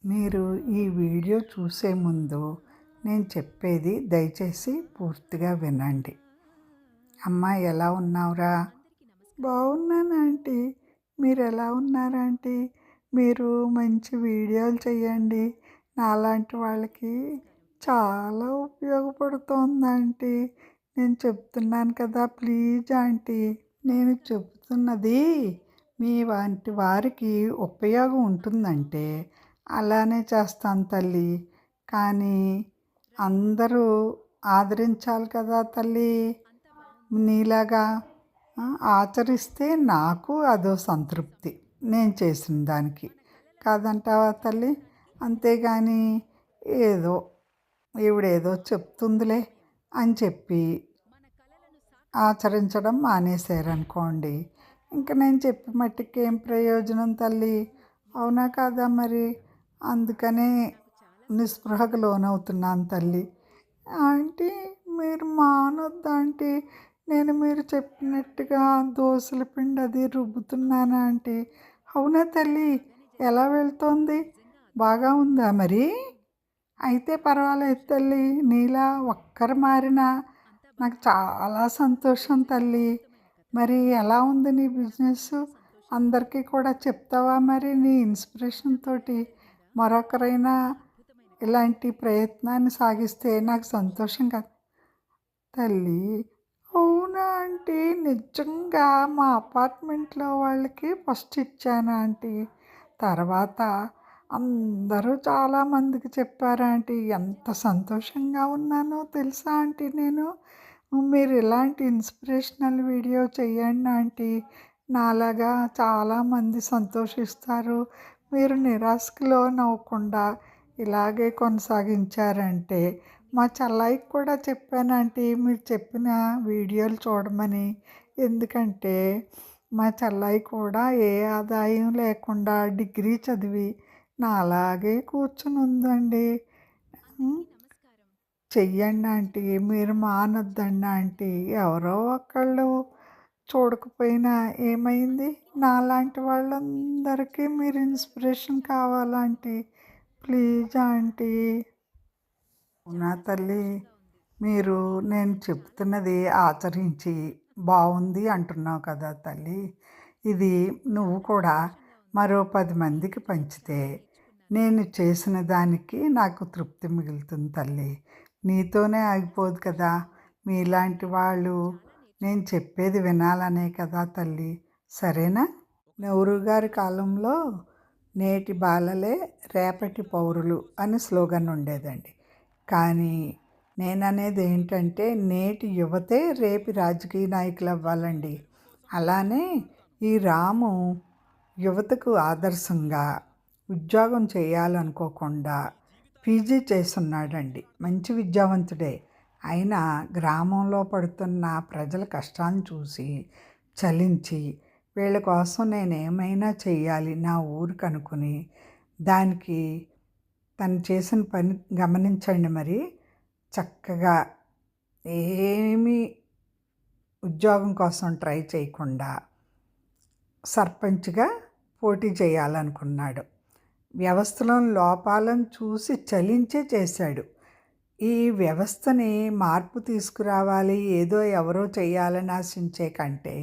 మీరు ఈ వీడియో చూసే ముందు నేను చెప్పేది దయచేసి పూర్తిగా వినండి. అమ్మా, ఎలా ఉన్నావురా? బాగున్నాను ఆంటీ. మీరు ఎలా ఉన్నారు ఆంటీ? మీరు మంచి వీడియోలు చేయండి. నాలాంటి వాళ్ళకి చాలా ఉపయోగపడుతోంది ఆంటీ. నేను చెప్తున్నాను కదా, ప్లీజ్ ఆంటీ. నేను చెప్తున్నది మీ వంటి వారికి ఉపయోగం ఉంటుందంటే అలానే చేస్తాను తల్లి. కానీ అందరూ ఆదరించాలి కదా తల్లి. నీలాగా ఆచరిస్తే నాకు అదో సంతృప్తి, నేను చేసిన దానికి. కాదంటావా తల్లి? అంతేగాని ఏదో ఈవిడేదో చెప్తుందిలే అని చెప్పి ఆచరించడం మానేశారనుకోండి, ఇంకా నేను చెప్పి మట్టికి ఏం ప్రయోజనం తల్లి? అవునా కాదా మరి? అందుకనే నిస్పృహకు లోనవుతున్నాను తల్లి. ఆంటీ, మీరు మానొద్దు ఆంటీ. నేను మీరు చెప్పినట్టుగా దోసల పిండి అది రుబ్బుతున్నాను ఆంటీ. అవునా తల్లి? ఎలా వెళ్తోంది? బాగా ఉందా మరి? అయితే పర్వాలేదు తల్లి. నీలా ఒక్కరు మారినా నాకు చాలా సంతోషం తల్లి. మరి ఎలా ఉంది నీ బిజినెస్? అందరికీ కూడా చెప్తావా మరి? నీ ఇన్స్పిరేషన్ తోటి మరొకరైనా ఇలాంటి ప్రయత్నాన్ని సాగిస్తే నాకు సంతోషం కదా తల్లి. అవునా ఆంటీ? నిజంగా మా అపార్ట్మెంట్లో వాళ్ళకి ఫస్ట్ ఇచ్చాను ఆంటీ. తర్వాత అందరూ చాలామందికి చెప్పారు ఆంటీ. ఎంత సంతోషంగా ఉన్నానో తెలుసా ఆంటీ నేను. మీరు ఇలాంటి ఇన్స్పిరేషనల్ వీడియో చేయండి ఆంటీ. నాలాగా చాలామంది సంతోషిస్తారు. మీరు నిరాశకు లోనవ్వకుండా ఇలాగే కొనసాగించారంటే, మా చెల్లాయికి కూడా చెప్పాను ఆంటీ మీరు చెప్పిన వీడియోలు చూడమని. ఎందుకంటే మా చెల్లాయి కూడా ఏ ఆదాయం లేకుండా డిగ్రీ చదివి నాలాగే కూర్చుని ఉందండి. చెయ్యండి ఆంటీ, మీరు మానొద్దండి ఆంటీ. ఎవరో ఒకళ్ళు చూడకపోయినా ఏమైంది? నాలాంటి వాళ్ళందరికీ మీరు ఇన్స్పిరేషన్ కావాలంటీ. Please aunty. అవునా తల్లి? మీరు నేను చెప్తున్నది ఆచరించి బాగుంది అంటున్నావు కదా తల్లి. ఇది నువ్వు కూడా మరో 10 మందికి పంచితే నేను చేసిన దానికి నాకు తృప్తి మిగులుతుంది తల్లి. నీతోనే ఆగిపోదు కదా. మీలాంటి వాళ్ళు నేను చెప్పేది వినాలనే కదా తల్లి. సరేనా? నెహ్రూ గారి కాలంలో నేటి బాలలే రేపటి పౌరులు అని స్లోగన్ ఉండేదండి. కానీ నేననేది ఏంటంటే నేటి యువతే రేపు రాజకీయ నాయకులు అవ్వాలండి. అలానే ఈ రాము యువతకు ఆదర్శంగా ఉద్యోగం చేయాలనుకోకుండా పీజీ చేస్తున్నాడండి. మంచి విద్యావంతుడే. అయినా గ్రామంలో పడుతున్న ప్రజల కష్టాన్ని చూసి చలించి వీళ్ళ కోసం నేను ఏమైనా చేయాలి నా ఊరికి అనుకుని, దానికి తను చేసిన పని గమనించండి మరి. చక్కగా ఏమీ ఉద్యోగం కోసం ట్రై చేయకుండా సర్పంచ్గా పోటీ చేయాలనుకున్నాడు. వ్యవస్థలో లోపాలను చూసి చలించే చేశాడు. ఈ వ్యవస్థని మార్పు తీసుకురావాలి, ఏదో ఎవరో చేయాలని ఆశించే కంటే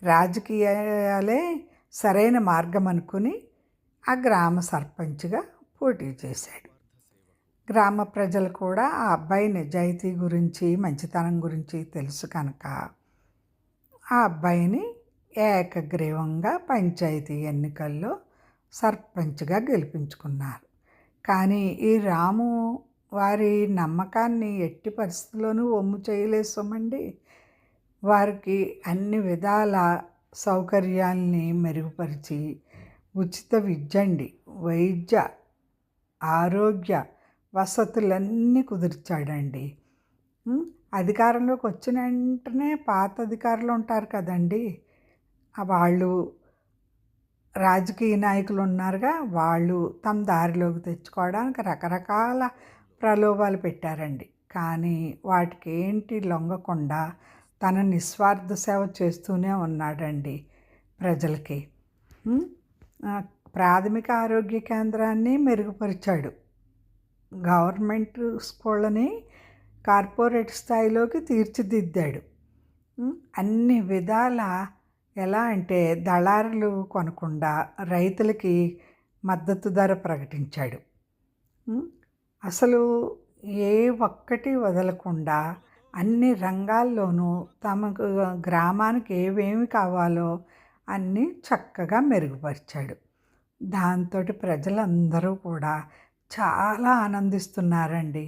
రాజకీయాలే సరైన మార్గం అనుకుని ఆ గ్రామ సర్పంచ్గా పోటీ చేశాడు. గ్రామ ప్రజలు కూడా ఆ అబ్బాయి నిజాయితీ గురించి మంచితనం గురించి తెలుసు కనుక ఆ అబ్బాయిని ఏకగ్రీవంగా పంచాయతీ ఎన్నికల్లో సర్పంచ్గా గెలిపించుకున్నారు. కానీ ఈ రాము వారి నమ్మకాన్ని ఎట్టి పరిస్థితుల్లోనూ వమ్ము చేయలేసామండి. వారికి అన్ని విధాల సౌకర్యాల్ని మెరుగుపరిచి ఉచిత విద్య అండి, వైద్య ఆరోగ్య వసతులన్నీ కుదిర్చాడండి. అధికారంలోకి వచ్చిన వెంటనే పాత అధికారులు ఉంటారు కదండి, వాళ్ళు రాజకీయ నాయకులు ఉన్నారుగా, వాళ్ళు తమ దారిలోకి తెచ్చుకోవడానికి రకరకాల ప్రలోభాలు పెట్టారండి. కానీ వాటికి ఏంటి లొంగకుండా తన నిస్వార్థ సేవ చేస్తూనే ఉన్నాడండి ప్రజలకి. ప్రాథమిక ఆరోగ్య కేంద్రాన్ని మెరుగుపరిచాడు. గవర్నమెంట్ స్కూళ్ళని కార్పొరేట్ స్థాయిలోకి తీర్చిదిద్దాడు. అన్ని విధాల ఎలా అంటే దళారులు కొనకుండా రైతులకి మద్దతు ధర ప్రకటించాడు. అసలు ఏ ఒక్కటి వదలకుండా అన్ని రంగాల్లోనూ తమకు గ్రామానికి ఏవేమి కావాలో అన్నీ చక్కగా మెరుగుపరిచాడు. దాంతో ప్రజలందరూ కూడా చాలా ఆనందిస్తున్నారండి.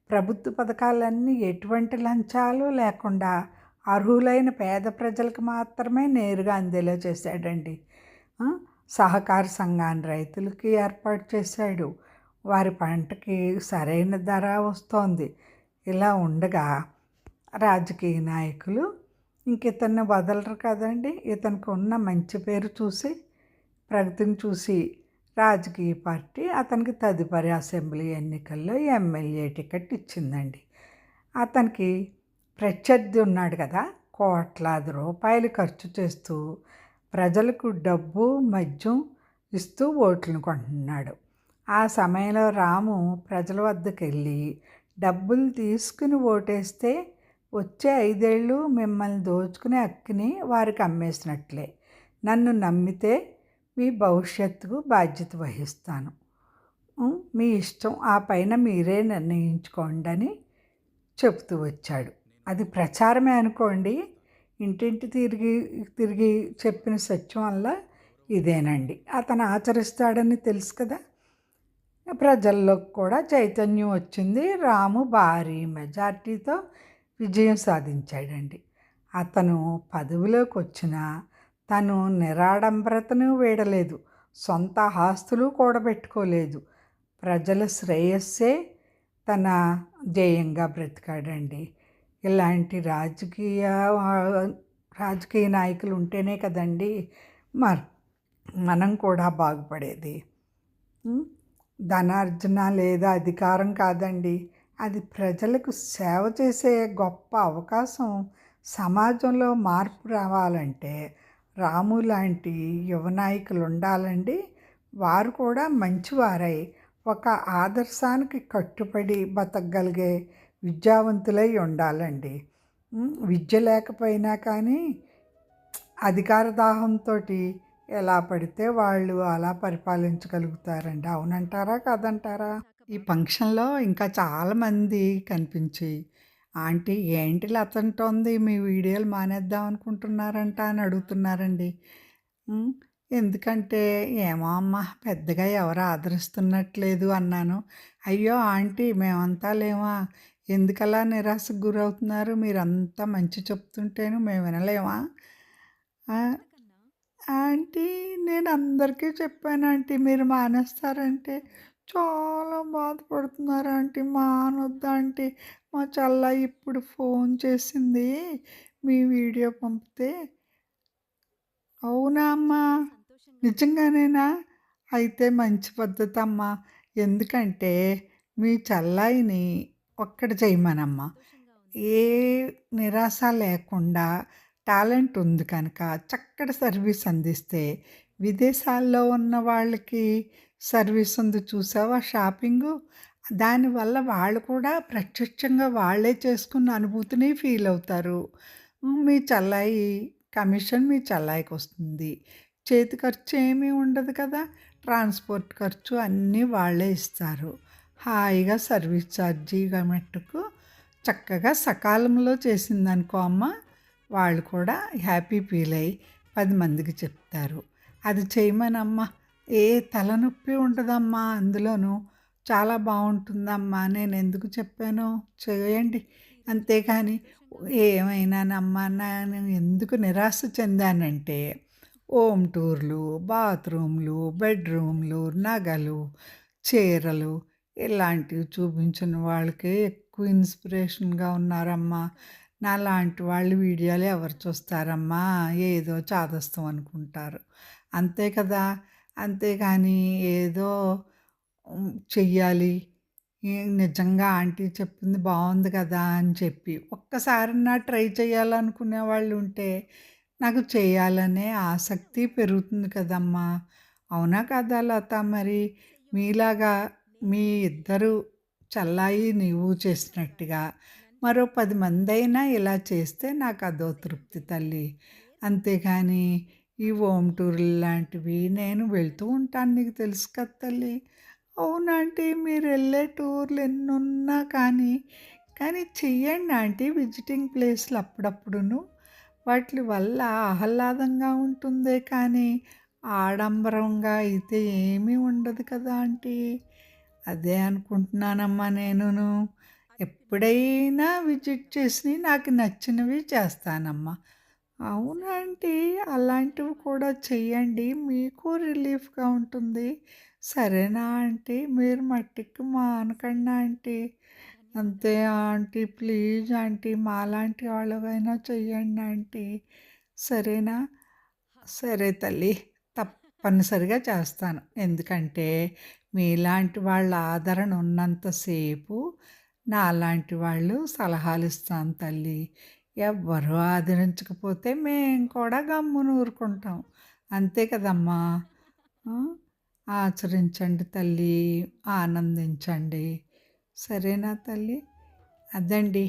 ప్రభుత్వ పథకాలన్నీ ఎటువంటి లంచాలు లేకుండా అర్హులైన పేద ప్రజలకు మాత్రమే నేరుగా అందేలా చేశాడండి. సహకార సంఘాన్ని రైతులకి ఏర్పాటు చేశాడు. వారి పంటకి సరైన ధర వస్తోంది. ఇలా ఉండగా రాజకీయ నాయకులు ఇతన్ని వదలరు కదండి. ఇతనికి ఉన్న మంచి పేరు చూసి, ప్రగతిని చూసి రాజకీయ పార్టీ అతనికి తదుపరి అసెంబ్లీ ఎన్నికల్లో ఎమ్మెల్యే టికెట్ ఇచ్చిందండి. అతనికి ప్రత్యర్థి ఉన్నాడు కదా, కోట్లాది రూపాయలు ఖర్చు చేస్తూ ప్రజలకు డబ్బు మద్యం ఇస్తూ ఓట్లను కొంటున్నాడు. ఆ సమయంలో రాము ప్రజల వద్దకు వెళ్ళి డబ్బులు తీసుకుని ఓటేస్తే వచ్చే 5 ఏళ్ళు మిమ్మల్ని దోచుకునే హక్కుని వారికి అమ్మేసినట్లే. నన్ను నమ్మితే మీ భవిష్యత్తుకు బాధ్యత వహిస్తాను. మీ ఇష్టం, ఆ పైన మీరే నిర్ణయించుకోండి అని చెబుతూ వచ్చాడు. అది ప్రచారమే అనుకోండి. ఇంటింటి తిరిగి చెప్పిన సత్యం వల్ల ఇదేనండి. అతను ఆచరిస్తాడని తెలుసు కదా. ప్రజల్లోకి కూడా చైతన్యం వచ్చింది. రాము భారీ మెజార్టీతో విజయం సాధించాడండి. అతను పదవిలోకి వచ్చిన తను నిరాడంబరతను వీడలేదు, సొంత ఆస్తులు కూడబెట్టుకోలేదు. ప్రజల శ్రేయస్సే తన ధ్యేయంగా బ్రతికాడండి. ఇలాంటి రాజకీయ నాయకులు ఉంటేనే కదండి మనం కూడా బాగుపడేది. ధనార్జన లేదా అధికారం కాదండి, అది ప్రజలకు సేవ చేసే గొప్ప అవకాశం. సమాజంలో మార్పు రావాలంటే రాము లాంటి యువ నాయకులు ఉండాలండి. వారు కూడా మంచివారై ఒక ఆదర్శానికి కట్టుబడి బతకగలిగే విద్యావంతులై ఉండాలండి. విద్య లేకపోయినా కానీ అధికార దాహంతో ఎలా పడితే వాళ్ళు అలా పరిపాలించగలుగుతారండి. అవునంటారా కాదంటారా? ఈ ఫంక్షన్లో ఇంకా చాలామంది కనిపించి, ఆంటీ ఏంటి లతంటోంది, మీ వీడియోలు మానేద్దాం అనుకుంటున్నారంట అని అడుగుతున్నారండి. ఎందుకంటే ఏమో అమ్మ, పెద్దగా ఎవరు ఆదరిస్తున్నట్లేదు అన్నాను. అయ్యో ఆంటీ, మేమంతా లేమా, ఎందుకలా నిరాశకు గురవుతున్నారు, మీరంతా మంచి చెప్తుంటేను మేము వినలేమా? ఆంటీ, నేను అందరికీ చెప్పాను ఆంటీ, మీరు మానేస్తారంటే చాలా బాధపడుతున్నారు ఆంటీ. మానొద్దు ఆంటీ, మా చెల్ల ఇప్పుడు ఫోన్ చేసింది మీ వీడియో పంపితే. అవునా అమ్మా, నిజంగానేనా? అయితే మంచి పద్ధతి అమ్మా. ఎందుకంటే మీ చెల్లాయిని ఒక్కటి చేయమనమ్మా. ఏ నిరాశ లేకుండా టాలెంట్ ఉంది కనుక చక్కటి సర్వీస్ అందిస్తే, విదేశాల్లో ఉన్న వాళ్ళకి సర్వీస్ ఉంది చూసావా, షాపింగు, దానివల్ల వాళ్ళు కూడా ప్రత్యక్షంగా వాళ్ళే చేసుకున్న అనుభూతిని ఫీల్ అవుతారు. మీ చెల్లాయి కమిషన్ మీ చెల్లాయికి వస్తుంది. చేతి ఖర్చు ఏమీ ఉండదు కదా, ట్రాన్స్పోర్ట్ ఖర్చు అన్నీ వాళ్ళే ఇస్తారు. హాయిగా సర్వీస్ ఛార్జీ మట్టుకు చక్కగా సకాలంలో చేసిందనుకో అమ్మ, వాళ్ళు కూడా హ్యాపీ ఫీల్ అయ్యి 10 మందికి చెప్తారు. అది చేయమనమ్మా. ఏ తలనొప్పి ఉండదమ్మా, అందులోనూ చాలా బాగుంటుందమ్మా. నేను ఎందుకు చెప్పానో చేయండి. అంతేకాని ఏమైనానమ్మా, నేను ఎందుకు నిరాశ చెందానంటే, హోమ్ టూర్లు, బాత్రూమ్లు, బెడ్రూమ్లు, నగలు, చీరలు ఇలాంటివి చూపించిన వాళ్ళకే ఎక్కువ ఇన్స్పిరేషన్గా ఉన్నారమ్మా. నాలాంటి వాళ్ళు వీడియోలు ఎవరు చూస్తారమ్మా, ఏదో చాదస్తం అనుకుంటారు, అంతే కదా. అంతేగాని ఏదో చెయ్యాలి, నిజంగా ఆంటీ చెప్పింది బాగుంది కదా అని చెప్పి ఒక్కసారన్నా ట్రై చేయాలనుకునే వాళ్ళు ఉంటే నాకు చేయాలనే ఆసక్తి పెరుగుతుంది కదమ్మా. అవునా కదా లత మరి? మీలాగా మీ ఇద్దరు చెల్లాయి, నీవు చేసినట్టుగా మరో 10 మందైనా ఇలా చేస్తే నాకదో తృప్తి తల్లి. అంతేగాని ఈ హోమ్ టూర్‌లు లాంటివి నేను వెళ్తూ ఉంటాను నీకు తెలుసు కదా తల్లి. అవునా ఆంటీ మీరెళ్ళే టూర్‌లు ఎన్నున్నా కానీ చెయ్యండి ఆంటీ విజిటింగ్ ప్లేస్‌లు అప్పుడప్పుడును. వాట్లి వల్ల ఆహ్లాదంగా ఉంటుందే కానీ ఆడంబరంగా అయితే ఏమీ ఉండదు కదా ఆంటీ. అదే అనుకుంటున్నానమ్మా నేనును. ఎప్పుడైనా విజిట్ చేసినయి నాకు నచ్చినవి చేస్తానమ్మా. అవునా ఆంటీ అలాంటివి కూడా చెయ్యండి. మీకు రిలీఫ్‌గా ఉంటుంది. సరేనా ఆంటీ? మీరు మట్టికి మానకండి ఆంటీ. అంతే ఆంటీ ప్లీజ్ ఆంటీ మాలాంటి వాళ్ళకైనా చెయ్యండి ఆంటీ. సరేనా? సరే తల్లి. తప్పనిసరిగా చేస్తాను. ఎందుకంటే మీలాంటి వాళ్ళ ఆదరణ ఉన్నంత సేపు నాలాంటి వాళ్ళు సలహాలిస్తాను తల్లి. ఎవ్వరు ఆదరించకపోతే మేము కూడా గమ్మున ఊరుకుంటాం. అంతే కదమ్మా! ఆ! ఆచరించండి తల్లి. ఆనందించండి. సరేనా తల్లి? అదండి.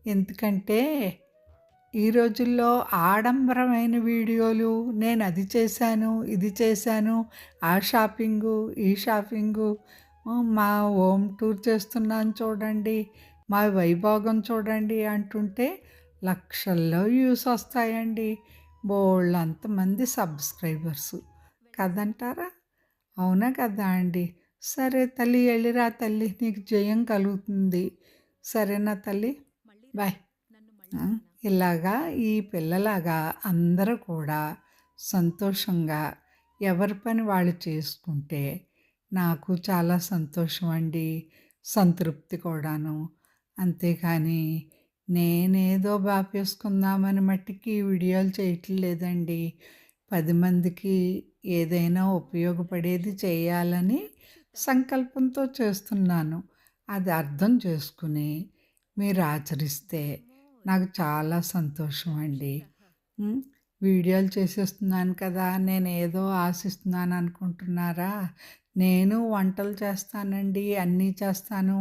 ఎందుకంటే ఈ రోజుల్లో ఆడంబరమైన వీడియోలు నేనది చేశాను, ఇది చేశాను, ఆ షాపింగు, ఈ షాపింగు, మా హోమ్ టూర్ చేస్తున్నాను చూడండి, మా వైభోగం చూడండి అంటుంటే లక్షల్లో వ్యూస్ వస్తాయండి. బోలెడంతమంది సబ్స్క్రైబర్సు. కదంటారా? అవునా కదా అండి? సరే తల్లి ఎళ్ళిరా తల్లి నీకు జయం కలుగుతుంది. సరేనా తల్లి? బాయ్. ఆ! ఇలాగా ఈ పిల్లలాగా అందరూ కూడా సంతోషంగా ఎవరి పని వాళ్ళు చేసుకుంటే నాకు చాలా సంతోషం అండి. సంతృప్తి కూడాను. అంతేకాని నేనేదో బాపేసుకుందామని మట్టికి ఈ వీడియోలు చేయట్లేదండి. 10 మందికి ఏదైనా ఉపయోగపడేది చేయాలని సంకల్పంతో చేస్తున్నాను. అది అర్థం చేసుకుని మీరు ఆచరిస్తే నాకు చాలా సంతోషం అండి. హ్మ్. వీడియోలు చేసేస్తున్నాను కదా! నేనేదో ఆశిస్తున్నాను అనుకుంటున్నారా? నేను వంటలు చేస్తానండి. అన్నీ చేస్తాను.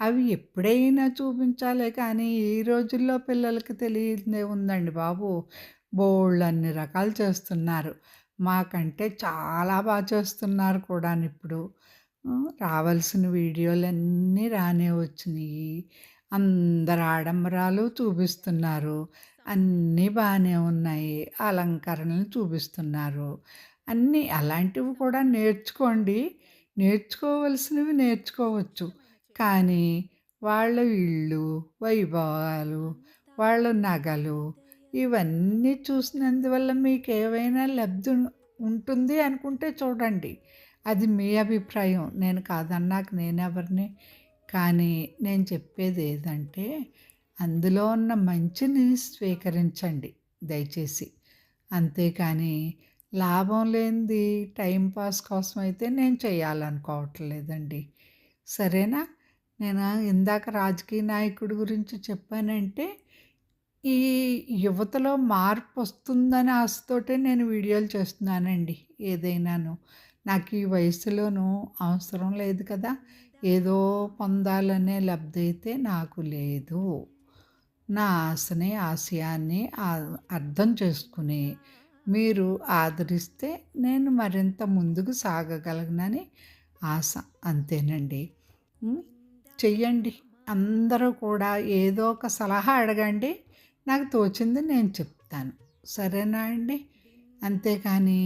అవి ఎప్పుడైనా చూపించాలే కానీ, ఈ రోజుల్లో పిల్లలకి తెలియనిదేముందండి బాబు! బోలెడన్ని రకాలు చేస్తున్నారు. మాకంటే చాలా చేస్తున్నారు కూడానిప్పుడు. రావాల్సిన వీడియోలన్నీ రానే వచ్చినియి. అందరు ఆడంబరాలు చూపిస్తున్నారు. అన్నీ బానే ఉన్నాయి. అలంకరణలు చూపిస్తున్నారు. అన్నీ అలాంటివి కూడా నేర్చుకోండి. నేర్చుకోవాల్సినవి నేర్చుకోవచ్చు. కానీ వాళ్ళ ఇళ్ళు, వైభవాలు, వాళ్ళ నగలు ఇవన్నీ చూసినందువల్ల మీకేవైనా లబ్ధి ఉంటుంది అనుకుంటే చూడండి. అది మీ అభిప్రాయం. నేను కాదన్నాక నేనెవరిని. కానీ నేను చెప్పేదేదంటే అందులో ఉన్న మంచిని స్వీకరించండి దయచేసి. అంతేకానీ లాభం లేనిది టైం పాస్ కోసమైతే నేను చేయాలనుకోవట్లేదండి. సరేనా? నేను ఇందాక రాజకీయ నాయకుడి గురించి చెప్పానంటే, ఈ యువతలో మార్పొస్తుందని ఆశతోటే నేను వీడియోలు చేస్తున్నానండి ఏదైనాను. నాకు ఈ వయసులోనూ అవసరం లేదు కదా! ఏదో పొందాలనే లబ్ధయితే నాకు లేదు. నా ఆశని, ఆశయాన్ని అర్థం చేసుకుని మీరు ఆదరిస్తే నేను మరింత ముందుకు సాగగలనని ఆశ. అంతేనండి. హ్మ్. చెయ్యండి. అందరూ కూడా ఏదో ఒక సలహా అడగండి. నాకు తోచింది నేను చెప్తాను. సరేనా అండి? అంతేకానీ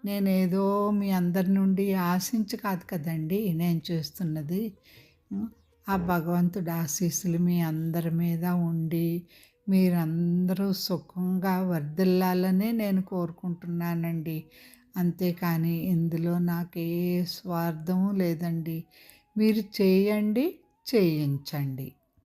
నేనేదో మీ అందరి నుండి ఆశించి కాదు కదండీ నేను చేస్తున్నది. హ్మ్. ఆ భగవంతుడి ఆశీస్సులు మీ అందరి మీద ఉండి, మీరందరూ సుఖంగా వర్ధిల్లాలనే నేను కోరుకుంటున్నానండి. అంతేకానీ ఇందులో నాకే స్వార్థము లేదండి. మీరు చేయండి, చేయించండి.